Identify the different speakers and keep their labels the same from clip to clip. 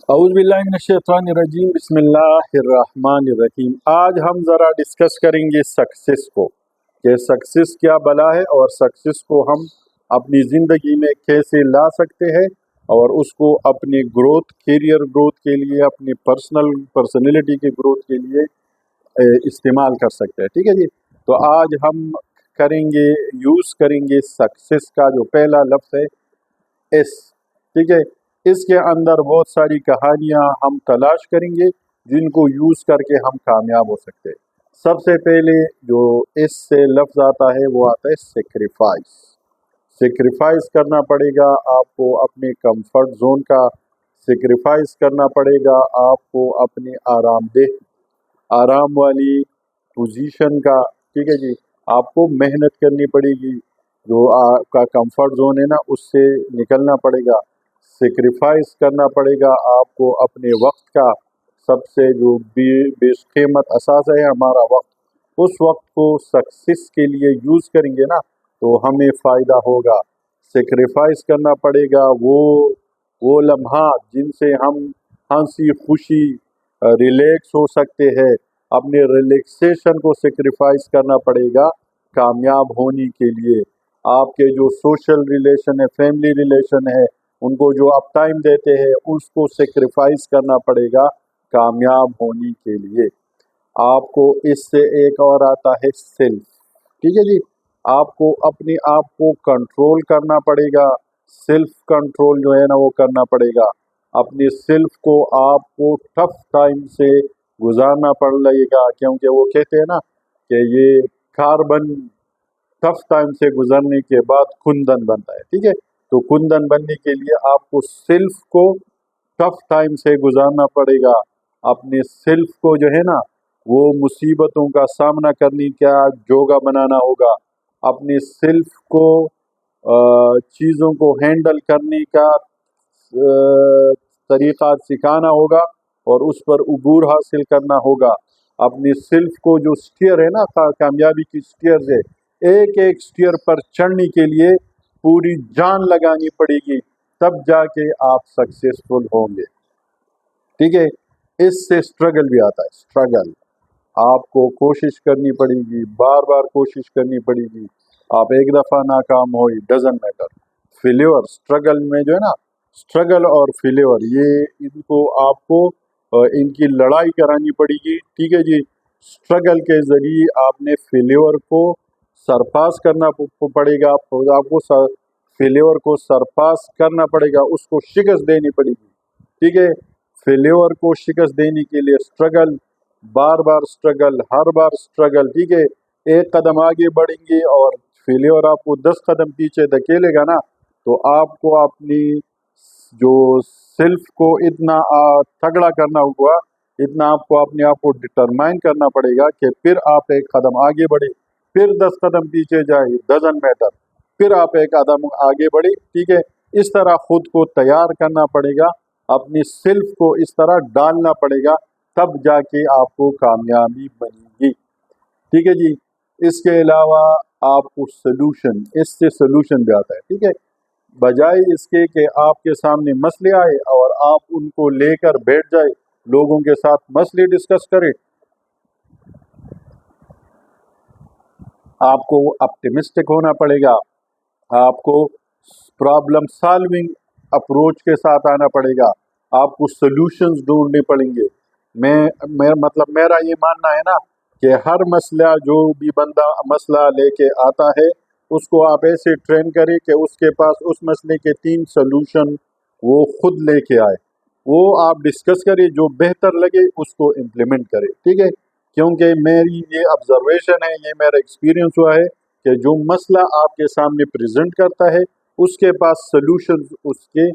Speaker 1: اعوذ باللہ من الشیطان الرجیم، بسم اللہ الرحمن الرحیم۔ آج ہم ذرا ڈسکس کریں گے سکسیس کو، کہ سکسیس کیا بلا ہے اور سکسیس کو ہم اپنی زندگی میں کیسے لا سکتے ہیں اور اس کو اپنی گروتھ، کیریئر گروتھ کے لیے، اپنی پرسنالٹی کی گروتھ کے لیے استعمال کر سکتے ہیں۔ ٹھیک ہے جی، تو آج ہم یوز کریں گے سکسیس کا جو پہلا لفظ ہے اس۔ ٹھیک ہے، اس کے اندر بہت ساری کہانیاں ہم تلاش کریں گے جن کو یوز کر کے ہم کامیاب ہو سکتے ہیں۔ سب سے پہلے جو اس سے لفظ آتا ہے وہ آتا ہے سیکریفائس۔ سیکریفائس کرنا پڑے گا آپ کو، اپنے کمفرٹ زون کا سیکریفائس کرنا پڑے گا آپ کو، اپنے آرام والی پوزیشن کا۔ ٹھیک ہے جی، آپ کو محنت کرنی پڑے گی، جو آپ کا کمفرٹ زون ہے نا اس سے نکلنا پڑے گا۔ سیکریفائس کرنا پڑے گا آپ کو اپنے وقت کا، سب سے جو بیش قیمت اثاثہ ہے ہمارا وقت، اس وقت کو سکسیس کے لیے یوز کریں گے نا تو ہمیں فائدہ ہوگا۔ سیکریفائس کرنا پڑے گا وہ لمحات جن سے ہم ہنسی خوشی ریلیکس ہو سکتے ہیں، اپنے ریلیکسیشن کو سیکریفائس کرنا پڑے گا کامیاب ہونے کے لیے۔ آپ کے جو سوشل ریلیشن ہے، فیملی ریلیشن ہے، ان کو جو آپ ٹائم دیتے ہیں اس کو سیکریفائس کرنا پڑے گا کامیاب ہونے کے لیے۔ آپ کو اس سے ایک اور آتا ہے سیلف۔ ٹھیک ہے جی، آپ کو اپنے آپ کو کنٹرول کرنا پڑے گا، سیلف کنٹرول جو ہے نا وہ کرنا پڑے گا۔ اپنے سیلف کو آپ کو ٹف ٹائم سے گزارنا پڑے گا، کیونکہ وہ کہتے ہیں نا کہ یہ کاربن ٹف ٹائم سے گزرنے کے بعد کندن بنتا ہے۔ ٹھیک ہے، تو کندن بننے کے لیے آپ کو سیلف کو ٹف ٹائم سے گزارنا پڑے گا۔ اپنے سیلف کو جو ہے نا وہ مصیبتوں کا سامنا کرنے کا جوگا بنانا ہوگا، اپنے سیلف کو چیزوں کو ہینڈل کرنے کا طریقہ سکھانا ہوگا اور اس پر عبور حاصل کرنا ہوگا۔ اپنے سیلف کو جو سٹیئر ہے نا، کامیابی کی سٹیئرز ہے، ایک ایک سٹیئر پر چڑھنے کے لیے پوری جان لگانی پڑے گی، تب جا کے آپ سکسیسفل ہوں گے۔ ٹھیک ہے، اس سے سٹرگل بھی آتا ہے۔ سٹرگل آپ کو کوشش کرنی پڑے گی، بار بار کوشش کرنی پڑے گی۔ آپ ایک دفعہ ناکام ہو، ڈزنٹ میٹر۔ فیلیور، سٹرگل میں جو ہے نا، سٹرگل اور فیلیور یہ ان کو آپ کو ان کی لڑائی کرانی پڑے گی۔ ٹھیک ہے جی، سٹرگل کے ذریعے آپ نے فیلیور کو سرپاس کرنا پڑے گا، آپ کو فیلیور کو سرپاس کرنا پڑے گا، اس کو شکست دینی پڑے گی۔ ٹھیک ہے، فیلیور کو شکست دینے کے لیے سٹرگل، بار بار سٹرگل، ہر بار سٹرگل۔ ٹھیک ہے، ایک قدم آگے بڑھیں گے اور فیلیور آپ کو 10 قدم پیچھے دھکیلے گا نا، تو آپ کو اپنی جو سیلف کو اتنا تگڑا کرنا ہوگا، اتنا آپ کو اپنے آپ کو ڈٹرمائن کرنا پڑے گا کہ پھر آپ ایک قدم آگے بڑھے، پھر 10 قدم پیچھے جائے، ڈزنٹ میٹر، پھر آپ ایک قدم آگے بڑھے۔ ٹھیک ہے، اس طرح خود کو تیار کرنا پڑے گا، اپنی سیلف کو اس طرح ڈالنا پڑے گا، تب جا کے آپ کو کامیابی بنے گی۔ ٹھیک ہے جی، اس کے علاوہ آپ کو سلوشن، اس سے سلوشن بھی آتا ہے۔ ٹھیک ہے، بجائے اس کے کہ آپ کے سامنے مسئلے آئے اور آپ ان کو لے کر بیٹھ جائے، لوگوں کے ساتھ مسئلے ڈسکس کریں، آپ کو آپٹیمسٹک ہونا پڑے گا، آپ کو پرابلم سالونگ اپروچ کے ساتھ آنا پڑے گا، آپ کو سلوشنز ڈھونڈنے پڑیں گے۔ میرا یہ ماننا ہے نا کہ ہر مسئلہ، جو بھی بندہ مسئلہ لے کے آتا ہے، اس کو آپ ایسے ٹرین کریں کہ اس کے پاس اس مسئلے کے 3 سلوشن وہ خود لے کے آئے، وہ آپ ڈسکس کریں، جو بہتر لگے اس کو امپلیمنٹ کرے۔ ٹھیک ہے، کیونکہ میری یہ آبزرویشن ہے، یہ میرا ایکسپیرینس ہوا ہے کہ جو مسئلہ آپ کے سامنے پریزنٹ کرتا ہے اس کے پاس سلوشن اس کے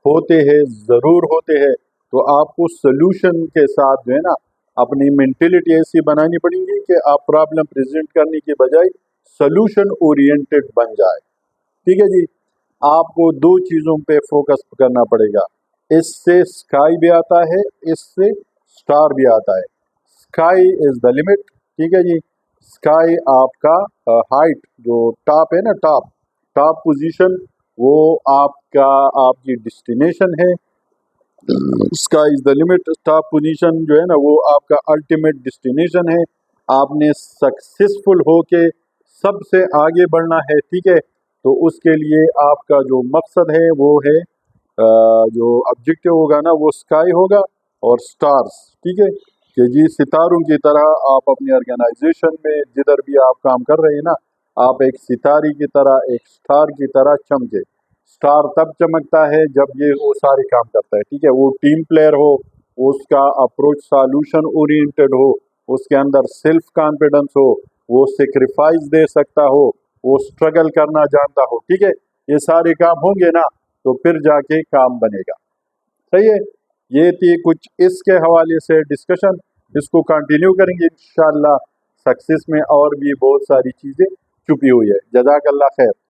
Speaker 1: ہوتے ہیں، ضرور ہوتے ہیں، تو آپ کو سلوشن کے ساتھ جو ہے نا اپنی مینٹلٹی ایسی بنانی پڑیں گی کہ آپ پرابلم پریزنٹ کرنے کے بجائے سلوشن اورینٹڈ بن جائے۔ ٹھیک ہے جی، آپ کو 2 چیزوں پہ فوکس کرنا پڑے گا۔ اس سے اسکائی بھی آتا ہے، اس سے اسٹار بھی آتا ہے۔ Sky is the limit. ٹھیک ہے جی، اسکائی آپ کا ہائٹ، جو ٹاپ ہے نا، ٹاپ پوزیشن، وہ آپ کی ڈیسٹینیشن ہے۔ Sky is the limit, top position جو ہے نا وہ آپ کا الٹیمیٹ ڈیسٹینیشن ہے. آپ نے سکسیسفل ہو کے سب سے آگے بڑھنا ہے، ٹھیک ہے. تو اس کے لیے آپ کا جو مقصد ہے وہ ہے جو آبجیکٹیو ہوگا نا وہ اسکائی ہوگا اور سٹارز، ٹھیک ہے. کہ جی ستاروں کی طرح آپ اپنی آرگنائزیشن میں جدھر بھی آپ کام کر رہے ہیں نا، آپ ایک ستارے کی طرح، ایک سٹار کی طرح چمکے. سٹار تب چمکتا ہے جب یہ وہ سارے کام کرتا ہے، ٹھیک ہے. وہ ٹیم پلیئر ہو، اس کا اپروچ سالوشن اورینٹڈ ہو، اس کے اندر سیلف کانفیڈنس ہو، وہ سیکریفائز دے سکتا ہو، وہ اسٹرگل کرنا جانتا ہو، ٹھیک ہے. یہ سارے کام ہوں گے نا تو پھر جا کے کام بنے گا. صحیح ہے. یہ تھی کچھ اس کے حوالے سے ڈسکشن، اس کو کنٹینیو کریں گے انشاءاللہ. سکسیس میں اور بھی بہت ساری چیزیں چھپی ہوئی ہے. جزاک اللہ خیر.